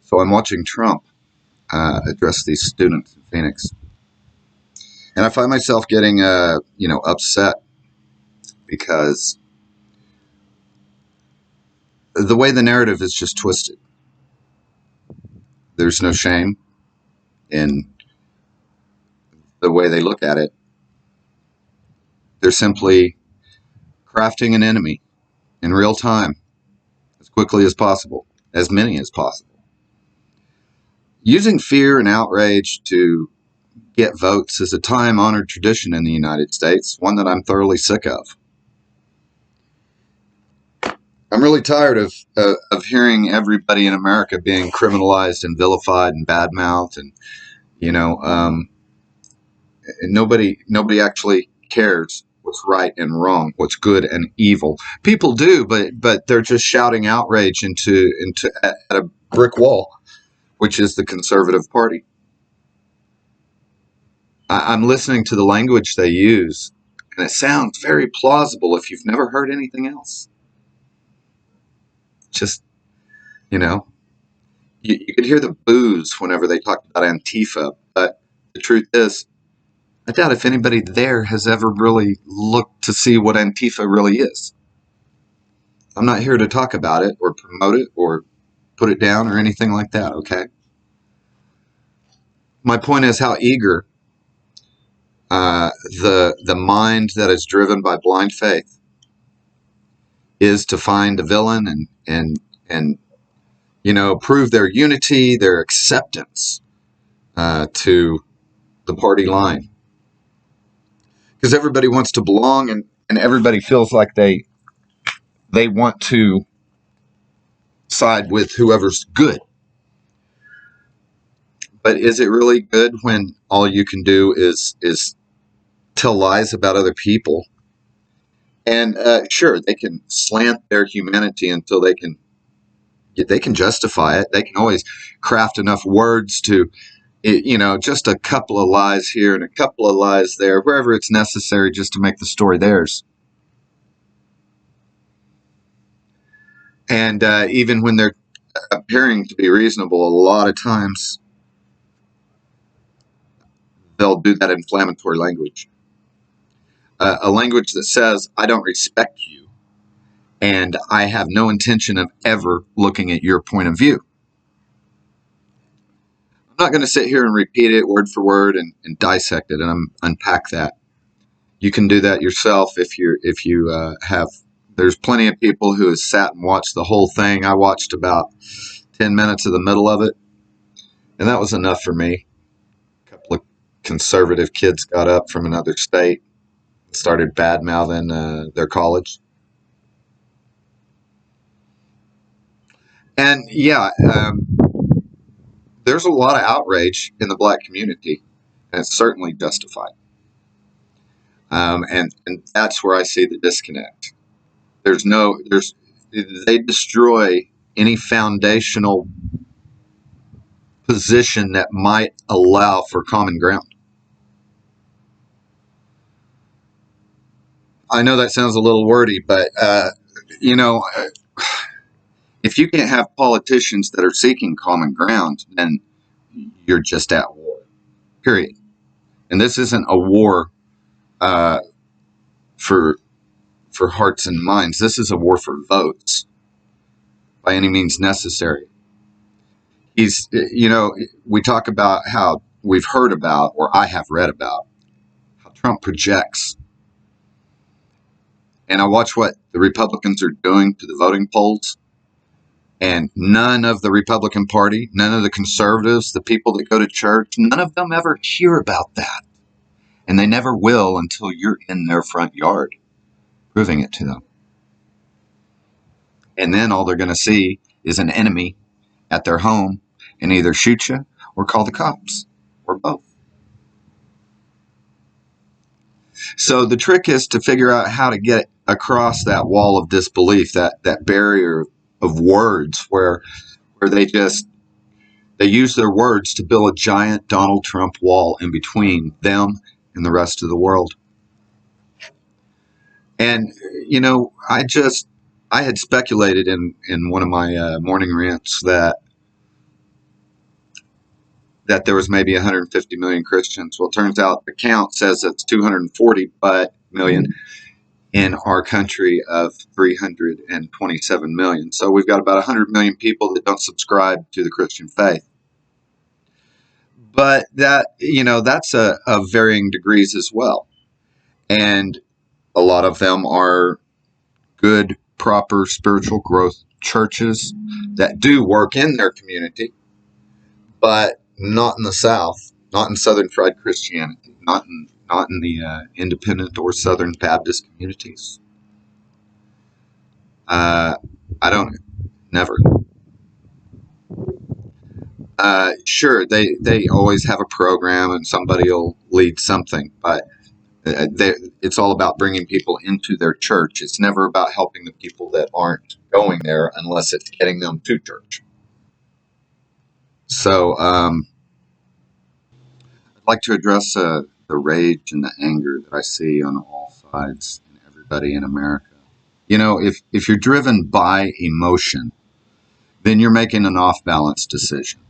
So I'm watching Trump address these students in Phoenix, and I find myself getting, upset because the way the narrative is just twisted. There's no shame in the way they look at it. They're simply crafting an enemy in real time, as quickly as possible, as many as possible. Using fear and outrage to get votes is a time-honored tradition in the United States, one that I'm thoroughly sick of. I'm really tired of hearing everybody in America being criminalized and vilified and badmouthed, and you know, nobody actually cares what's right and wrong, what's good and evil. People do, but they're just shouting outrage at a brick wall, which is the Conservative Party. I'm listening to the language they use, and it sounds very plausible if you've never heard anything else. Just, you know, you could hear the boos whenever they talk about Antifa, but the truth is, I doubt if anybody there has ever really looked to see what Antifa really is. I'm not here to talk about it or promote it or put it down or anything like that, okay? My point is how eager the mind that is driven by blind faith is to find a villain and prove their unity, their acceptance to the party line. Because everybody wants to belong, and everybody feels like they want to side with whoever's good. But is it really good when all you can do is tell lies about other people? And sure, they can slant their humanity until they can justify it. They can always craft enough words to, just a couple of lies here and a couple of lies there, wherever it's necessary, just to make the story theirs. And even when they're appearing to be reasonable, a lot of times they'll do that inflammatory language. A language that says, I don't respect you, and I have no intention of ever looking at your point of view. I'm not going to sit here and repeat it word for word and dissect it and unpack that. You can do that yourself if you have. There's plenty of people who have sat and watched the whole thing. I watched about 10 minutes of the middle of it, and that was enough for me. A couple of conservative kids got up from another state, started bad-mouthing their college. And yeah, there's a lot of outrage in the black community, and it's certainly justified. And that's where I see the disconnect. They destroy any foundational position that might allow for common ground. I know that sounds a little wordy, but if you can't have politicians that are seeking common ground, then you're just at war, period. And this isn't a war for hearts and minds. This is a war for votes by any means necessary. We talk about how we've heard about, or I have read about, how Trump projects. And I watch what the Republicans are doing to the voting polls. And none of the Republican Party, none of the conservatives, the people that go to church, none of them ever hear about that. And they never will until you're in their front yard, proving it to them. And then all they're going to see is an enemy at their home and either shoot you or call the cops or both. So the trick is to figure out how to get across that wall of disbelief, that barrier of words where they use their words to build a giant Donald Trump wall in between them and the rest of the world. And, I had speculated in one of my morning rants that that there was maybe 150 million Christians. Well, it turns out the count says it's 240 million in our country of 327 million. So we've got about 100 million people that don't subscribe to the Christian faith. But that, that's of varying degrees as well. And a lot of them are good, proper spiritual growth churches that do work in their community, but not in the South, not in Southern Fried Christianity, not in the independent or Southern Baptist communities. I don't, never. Sure, they always have a program and somebody will lead something, but it's all about bringing people into their church. It's never about helping the people that aren't going there unless it's getting them to church. So I'd like to address the rage and the anger that I see on all sides and everybody in America. If you're driven by emotion, then you're making an off-balance decision.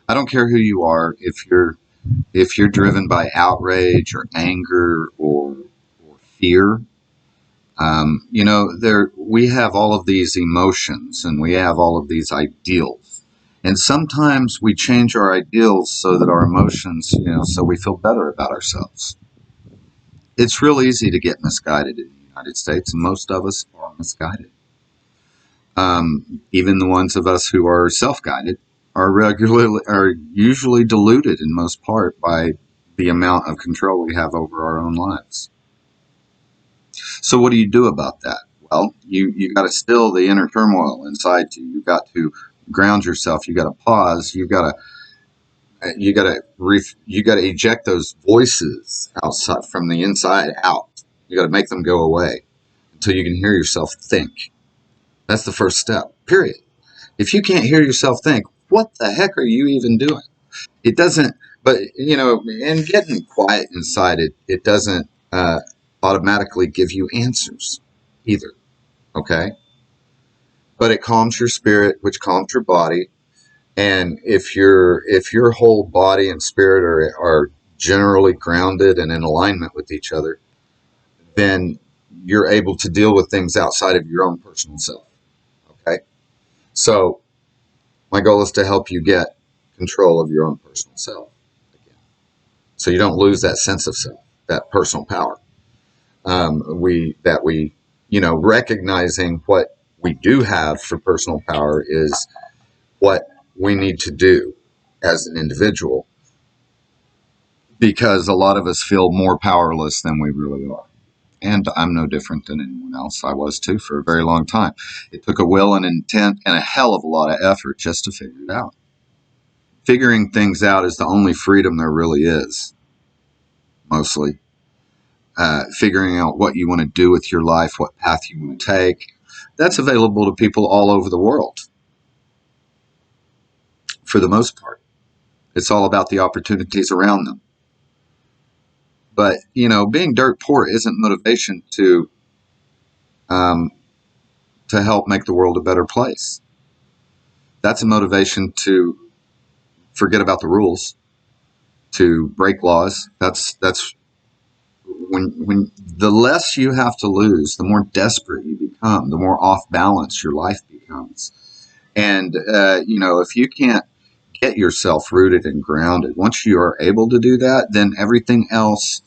I don't care who you are. If you're driven by outrage or anger or fear, we have all of these emotions and we have all of these ideals. And sometimes we change our ideals so that our emotions, so we feel better about ourselves. It's real easy to get misguided in the United States, and most of us are misguided. Even the ones of us who are self-guided are usually deluded in most part by the amount of control we have over our own lives. So what do you do about that? Well, you got to still the inner turmoil inside you. You've got to ground yourself. You got to pause. You got to eject those voices outside from the inside out. You got to make them go away until you can hear yourself think. That's the first step. Period. If you can't hear yourself think, what the heck are you even doing? It doesn't. But and getting quiet inside it doesn't automatically give you answers either. Okay? But it calms your spirit, which calms your body. And if your whole body and spirit are generally grounded and in alignment with each other, then you're able to deal with things outside of your own personal self. Okay? So my goal is to help you get control of your own personal self again. So you don't lose that sense of self, that personal power. Recognizing what we do have for personal power is what we need to do as an individual, because a lot of us feel more powerless than we really are. And I'm no different than anyone else. I was too for a very long time. It took a will and intent and a hell of a lot of effort just to figure it out. Figuring things out is the only freedom there really is, mostly. Figuring out what you want to do with your life, what path you want to take, that's available to people all over the world. For the most part, it's all about the opportunities around them. But, being dirt poor isn't motivation to help make the world a better place. That's a motivation to forget about the rules, to break laws. That's when the less you have to lose, the more desperate you become, the more off balance your life becomes. And, if you can't get yourself rooted and grounded, once you are able to do that, then everything else,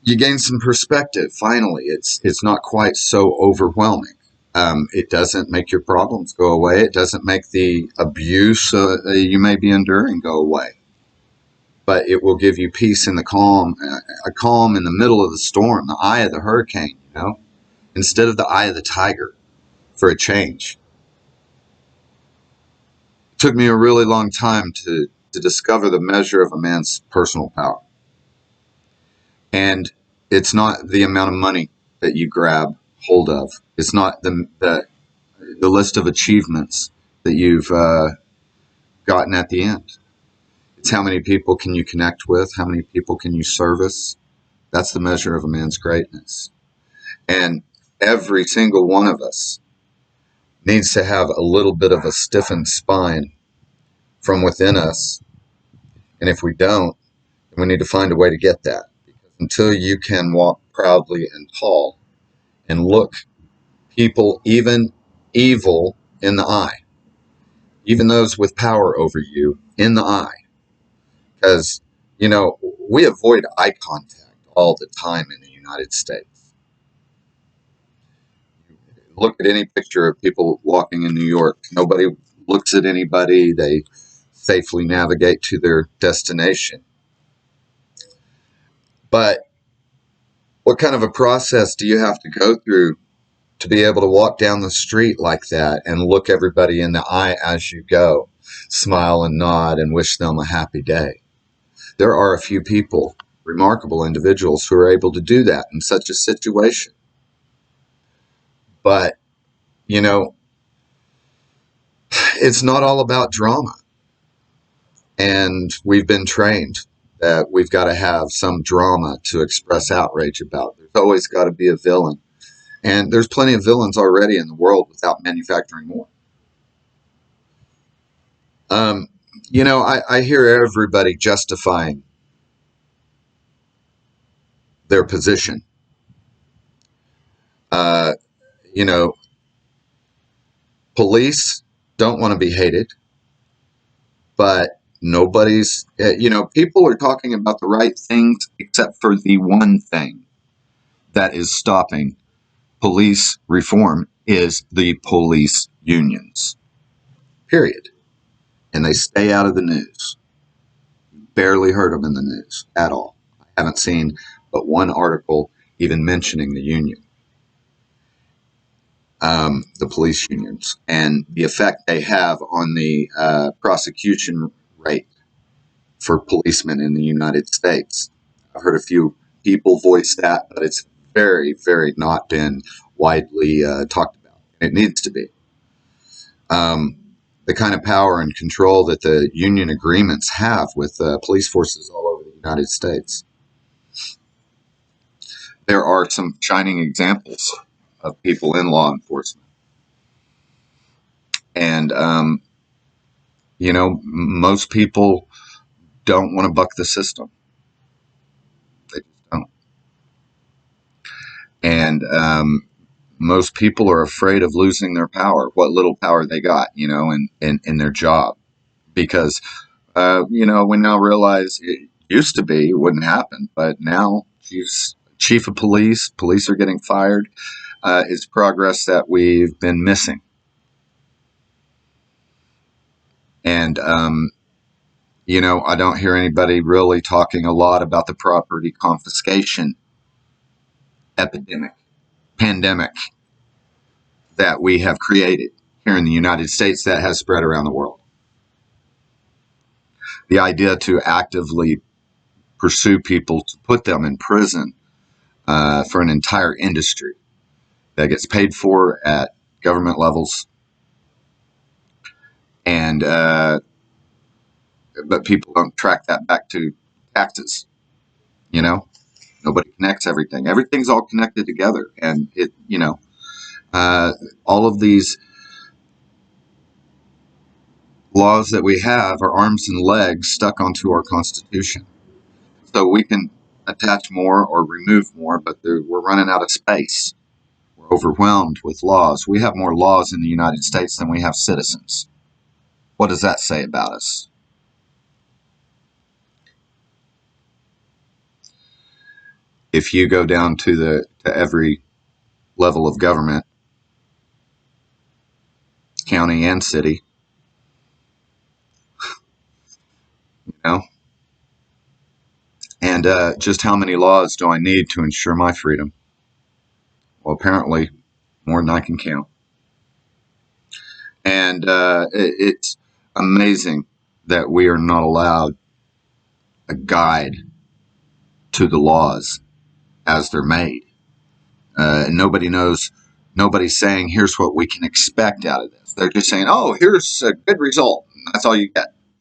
you gain some perspective. Finally, it's not quite so overwhelming. It doesn't make your problems go away. It doesn't make the abuse you may be enduring go away. But it will give you peace in the calm, a calm in the middle of the storm, the eye of the hurricane, instead of the eye of the tiger, for a change. It took me a really long time to discover the measure of a man's personal power. And it's not the amount of money that you grab hold of. It's not the list of achievements that you've gotten at the end. It's how many people can you connect with, how many people can you service. That's the measure of a man's greatness. And every single one of us needs to have a little bit of a stiffened spine from within us. And if we don't, we need to find a way to get that. Because until you can walk proudly and tall and look people, even evil, in the eye, even those with power over you, in the eye. Because, we avoid eye contact all the time in the United States. Look at any picture of people walking in New York. Nobody looks at anybody. They safely navigate to their destination. But what kind of a process do you have to go through to be able to walk down the street like that and look everybody in the eye as you go, smile and nod and wish them a happy day? There are a few people, remarkable individuals, who are able to do that in such a situation. But, it's not all about drama. And we've been trained that we've got to have some drama to express outrage about. There's always got to be a villain. And there's plenty of villains already in the world without manufacturing more. I hear everybody justifying their position. Uh, you know, Police don't want to be hated, but nobody's, people are talking about the right things except for the one thing that is stopping police reform is the police unions, period. And they stay out of the news. Barely heard them in the news at all. I haven't seen but one article even mentioning the union, the police unions, and the effect they have on the prosecution rate for policemen in the United States. I've heard a few people voice that, but it's very, very not been widely talked about. It needs to be. The kind of power and control that the union agreements have with police forces all over the United States. There are some shining examples of people in law enforcement. And, most people don't want to buck the system. They just don't. And most people are afraid of losing their power, what little power they got, in their job. Because, we now realize it used to be, it wouldn't happen, but now chief of police are getting fired. It's progress that we've been missing. And, I don't hear anybody really talking a lot about the property confiscation pandemic that we have created here in the United States that has spread around the world. The idea to actively pursue people, to put them in prison for an entire industry that gets paid for at government levels, and but people don't track that back to taxes. Nobody connects everything. Everything's all connected together, and all of these laws that we have are arms and legs stuck onto our Constitution. So we can attach more or remove more, but we're running out of space. We're overwhelmed with laws. We have more laws in the United States than we have citizens. What does that say about us? If you go down to every level of government, county and city, and just how many laws do I need to ensure my freedom? Well, apparently more than I can count. And it's amazing that we are not allowed a guide to the laws as they're made. Nobody knows. Nobody's saying, here's what we can expect out of this. They're just saying, oh, here's a good result. That's all you get.